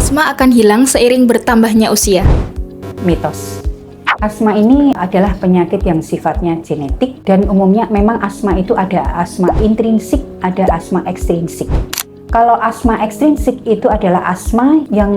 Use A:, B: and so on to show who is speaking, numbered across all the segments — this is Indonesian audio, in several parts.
A: Asma akan hilang seiring bertambahnya usia.
B: Mitos. Asma ini adalah penyakit yang sifatnya genetik dan umumnya memang asma itu ada asma intrinsik, ada asma ekstrinsik. Kalau asma ekstrinsik itu adalah asma yang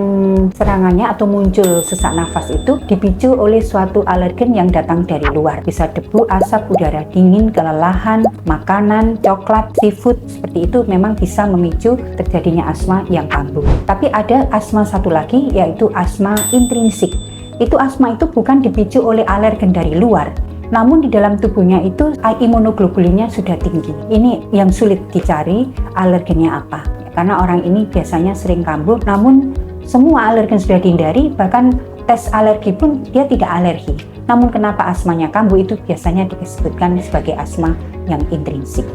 B: serangannya atau muncul sesak nafas itu dipicu oleh suatu alergen yang datang dari luar. Bisa debu, asap, udara dingin, kelelahan, makanan, coklat, seafood, seperti itu memang bisa memicu terjadinya asma yang kambuh. Tapi ada asma satu lagi yaitu asma intrinsik. Itu asma itu bukan dipicu oleh alergen dari luar, namun di dalam tubuhnya itu imunoglobulinnya sudah tinggi. Ini yang sulit dicari alergennya apa. Karena orang ini biasanya sering kambuh, namun semua alergen sudah dihindari, bahkan tes alergi pun dia tidak alergi. Namun kenapa asmanya kambuh itu biasanya disebutkan sebagai asma yang intrinsik.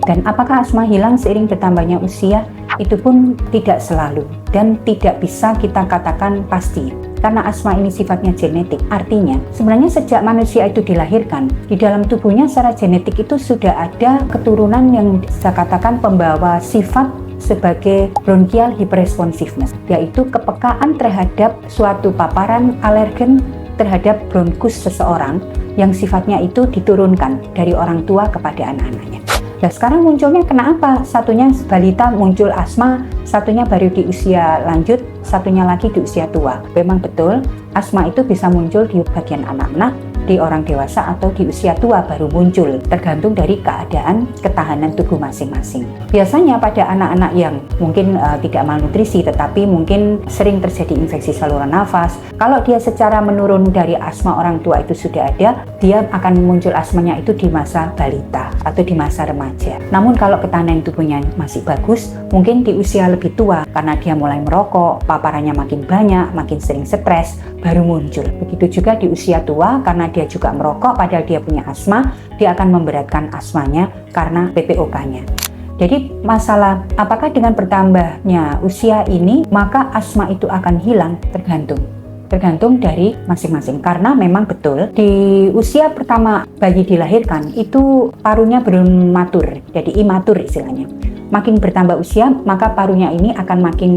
B: Dan apakah asma hilang seiring bertambahnya usia? Itu pun tidak selalu dan tidak bisa kita katakan pasti. Karena asma ini sifatnya genetik, artinya sebenarnya sejak manusia itu dilahirkan, di dalam tubuhnya secara genetik itu sudah ada keturunan yang bisa katakan pembawa sifat sebagai bronchial hyperresponsiveness, yaitu kepekaan terhadap suatu paparan alergen terhadap bronkus seseorang yang sifatnya itu diturunkan dari orang tua kepada anak-anaknya. Nah sekarang munculnya kenapa? Satunya balita muncul asma, satunya baru di usia lanjut, satunya lagi di usia tua. Memang betul, asma itu bisa muncul di bagian anak-anak, di orang dewasa atau di usia tua baru muncul, tergantung dari keadaan ketahanan tubuh masing-masing. Biasanya pada anak-anak yang mungkin tidak malnutrisi tetapi mungkin sering terjadi infeksi saluran nafas, kalau dia secara menurun dari asma orang tua itu sudah ada, dia akan muncul asmanya itu di masa balita atau di masa remaja. Namun kalau ketahanan tubuhnya masih bagus, mungkin di usia lebih tua karena dia mulai merokok, paparannya makin banyak, makin sering stres, baru muncul. Begitu juga di usia tua karena dia juga merokok padahal dia punya asma, dia akan memberatkan asmanya karena PPOK-nya. Jadi masalah apakah dengan bertambahnya usia ini maka asma itu akan hilang? Tergantung dari masing-masing, karena memang betul di usia pertama bayi dilahirkan itu parunya belum matur, jadi imatur istilahnya. Makin bertambah usia maka parunya ini akan makin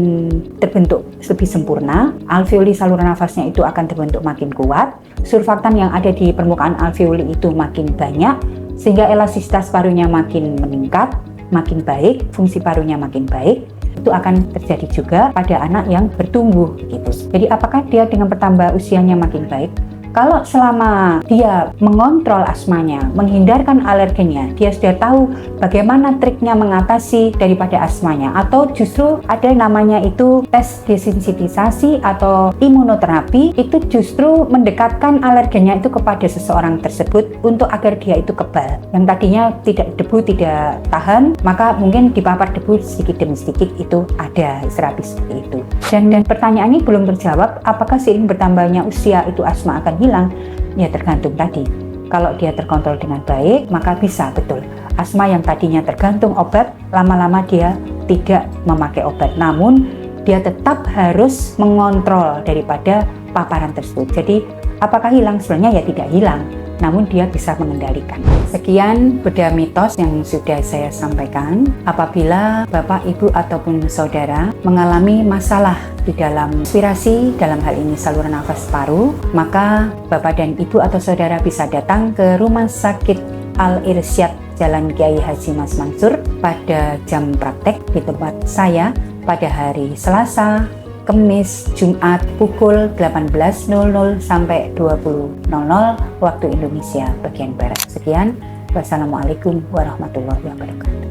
B: terbentuk lebih sempurna, alveoli saluran nafasnya itu akan terbentuk makin kuat, surfaktan yang ada di permukaan alveoli itu makin banyak sehingga elastisitas parunya makin meningkat, makin baik, fungsi parunya makin baik. Itu akan terjadi juga pada anak yang bertumbuh gitu. Jadi apakah dia dengan bertambah usianya makin baik? Kalau selama dia mengontrol asmanya, menghindarkan alergennya, dia sudah tahu bagaimana triknya mengatasi daripada asmanya, atau justru ada namanya itu tes desensitisasi atau imunoterapi, itu justru mendekatkan alergennya itu kepada seseorang tersebut untuk agar dia itu kebal. Yang tadinya debu tidak tahan, maka mungkin dipapar debu sedikit demi sedikit itu ada terapi seperti itu. Dan pertanyaan ini belum terjawab, apakah seiring bertambahnya usia itu asma akan hilang? Ya tergantung tadi. Kalau dia terkontrol dengan baik, maka bisa betul. Asma yang tadinya tergantung obat, lama-lama dia tidak memakai obat. Namun dia tetap harus mengontrol daripada paparan tersebut. Jadi apakah hilang? Sebenarnya ya tidak hilang, namun dia bisa mengendalikan. Sekian bedah mitos yang sudah saya sampaikan. Apabila Bapak, Ibu, ataupun Saudara mengalami masalah di dalam respirasi, dalam hal ini saluran nafas paru, maka Bapak dan Ibu atau Saudara bisa datang ke Rumah Sakit Al-Irsyad Jalan Kiai Haji Mas Mansur pada jam praktek di tempat saya pada hari Selasa, Kamis, Jumat pukul 18.00 sampai 20.00 waktu Indonesia bagian Barat. Sekian, wassalamualaikum warahmatullahi wabarakatuh.